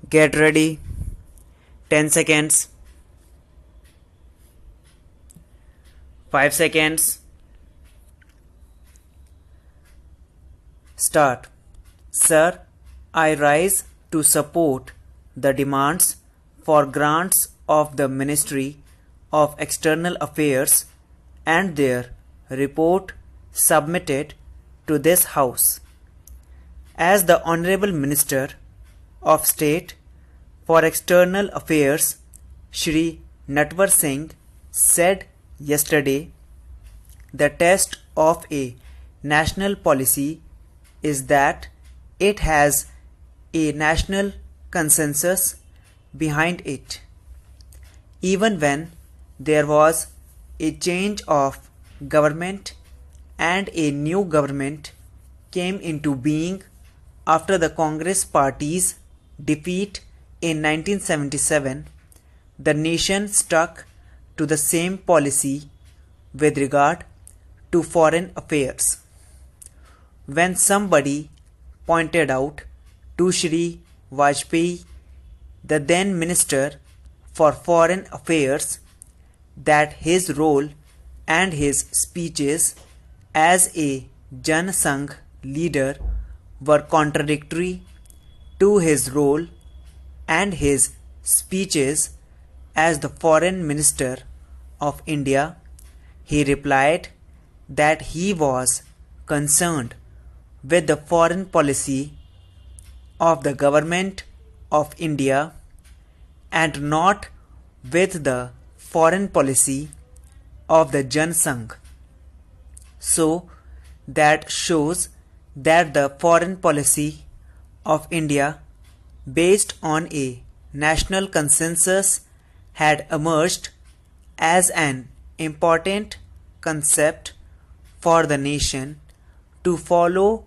Get ready. 10 seconds. 5 seconds. Start. Sir, I rise to support the demands for grants of the Ministry of External Affairs and their report submitted to this House. As the Honorable Minister of State for External Affairs, Shri Natwar Singh, said yesterday, the test of a national policy is that it has a national consensus behind it. Even when there was a change of government and a new government came into being after the Congress Party's defeat in 1977, the nation stuck to the same policy with regard to foreign affairs. When somebody pointed out to Shri Vajpayee, the then Minister for Foreign Affairs, that his role and his speeches as a Jan Sangh leader were contradictory to his role and his speeches as the Foreign Minister of India, he replied that he was concerned with the foreign policy of the Government of India and not with the foreign policy of the Jan Sangh. So that shows that the foreign policy of India based on a national consensus had emerged as an important concept for the nation to follow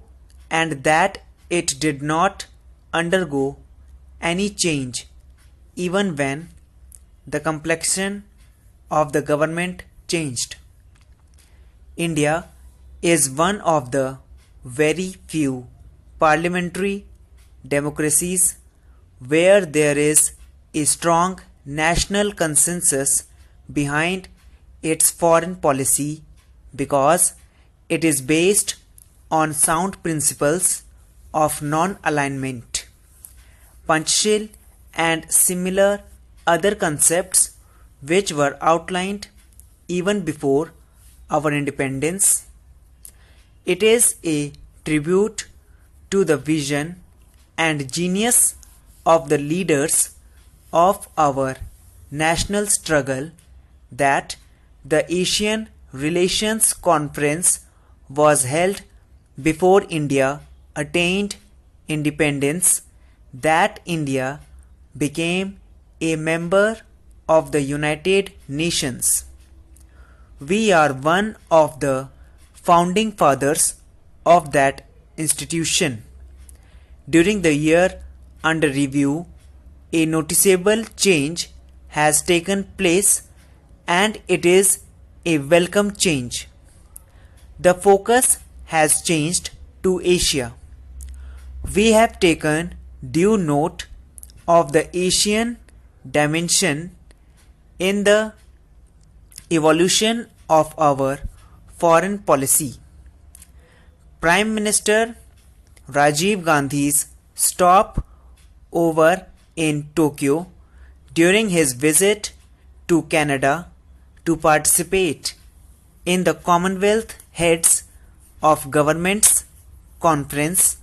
and that it did not undergo any change even when the complexion of the government changed. India is one of the very few parliamentary democracies where there is a strong national consensus behind its foreign policy because it is based on sound principles of non-alignment. Panchshil and similar other concepts which were outlined even before our independence. It is a tribute to the vision and genius of the leaders of our national struggle that the Asian Relations Conference was held before India attained independence, that India became a member of the United Nations. We are one of the founding fathers of that institution. During the year under review, a noticeable change has taken place and it is a welcome change. The focus has changed to Asia. We have taken due note of the Asian dimension in the evolution of our foreign policy. Prime Minister Rajiv Gandhi's stop over in Tokyo during his visit to Canada to participate in the Commonwealth Heads of Governments Conference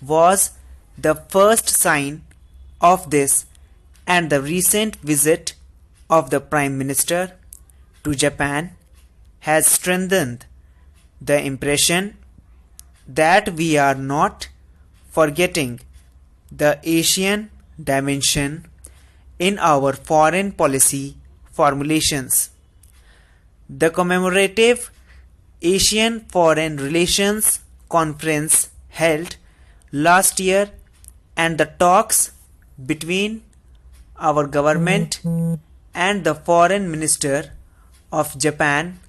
was the first sign of this, and the recent visit of the Prime Minister to Japan has strengthened the impression that we are not forgetting the Asian dimension in our foreign policy formulations. The commemorative Asian Foreign Relations Conference held last year and the talks between our government and the Foreign Minister of Japan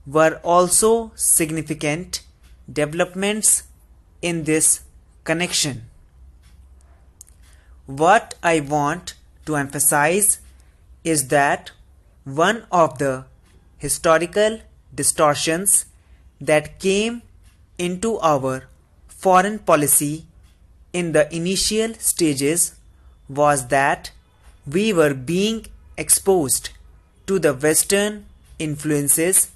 were also significant developments in this connection. what I want to emphasize is that one of the historical distortions that came into our foreign policy in the initial stages was that we were being exposed to the Western influences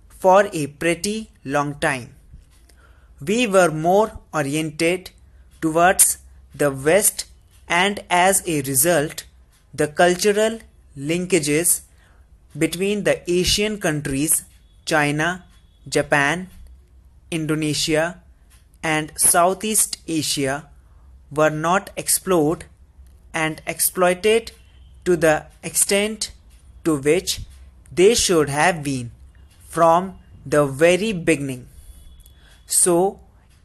for a pretty long time. We were more oriented towards the West, and as a result, the cultural linkages between the Asian countries China, Japan, Indonesia, and Southeast Asia were not explored and exploited to the extent to which they should have been from the very beginning. So,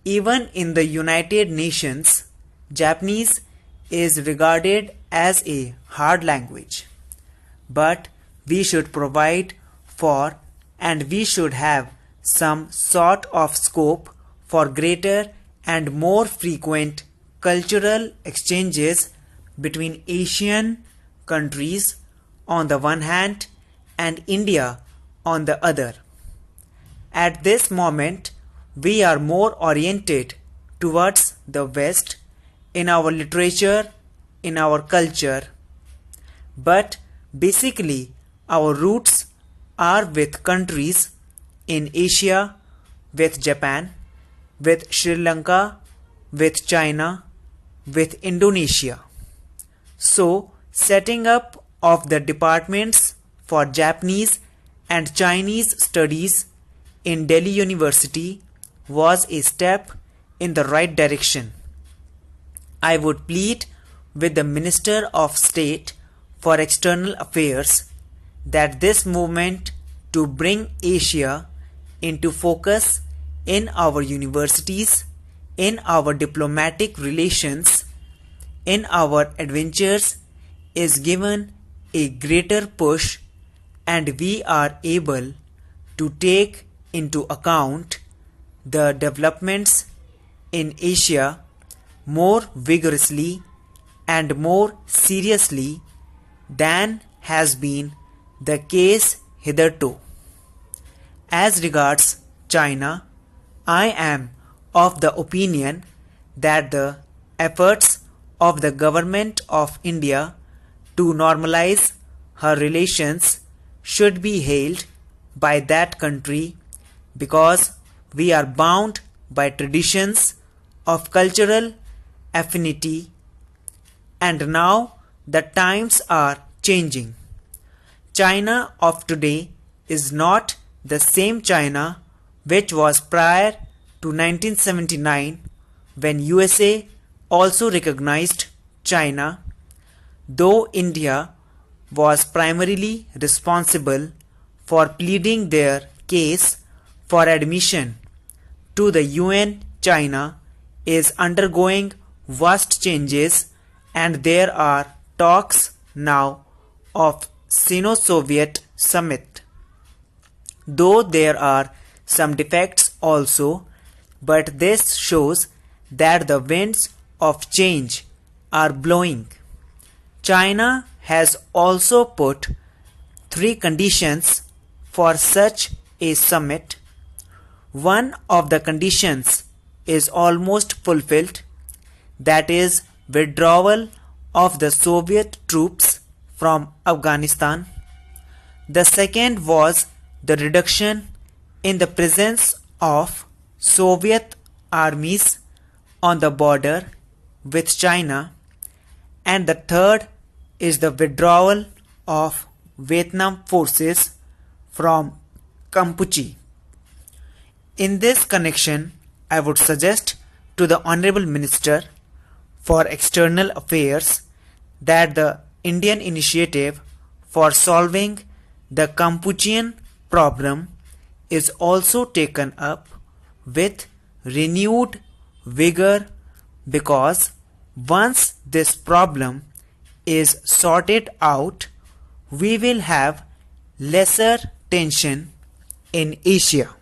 even in the United Nations, Japanese is regarded as a hard language. But we should provide for and we should have some sort of scope for greater and more frequent cultural exchanges between Asian countries on the one hand and India on the other. At this moment, we are more oriented towards the West in our literature, in our culture. But basically, our roots are with countries in Asia, with Japan, with Sri Lanka, with China, with Indonesia. So, setting up of the departments for Japanese and Chinese studies in Delhi University was a step in the right direction. I would plead with the Minister of State for External Affairs that this movement to bring Asia into focus in our universities, in our diplomatic relations, in our adventures is given a greater push, and we are able to take into account the developments in Asia more vigorously and more seriously than has been the case hitherto. As regards China, I am of the opinion that the efforts of the government of India to normalize her relations should be hailed by that country because we are bound by traditions of cultural affinity, and now the times are changing. China of today is not the same China which was prior to 1979 when USA also recognized China, though India was primarily responsible for pleading their case for admission to the UN. China is undergoing vast changes, and there are talks now of Sino-Soviet summit. Though there are some defects also, but this shows that the winds of change are blowing. China has also put 3 conditions for such a summit. One of the conditions is almost fulfilled, that is withdrawal of the Soviet troops from Afghanistan. The second was the reduction in the presence of Soviet armies on the border with China, and the third is the withdrawal of Vietnam forces from Campuchia. In this connection, I would suggest to the Honorable Minister for External Affairs that the Indian initiative for solving the Campuchian problem is also taken up with renewed vigor, because once this problem is sorted out, we will have lesser tension in Asia.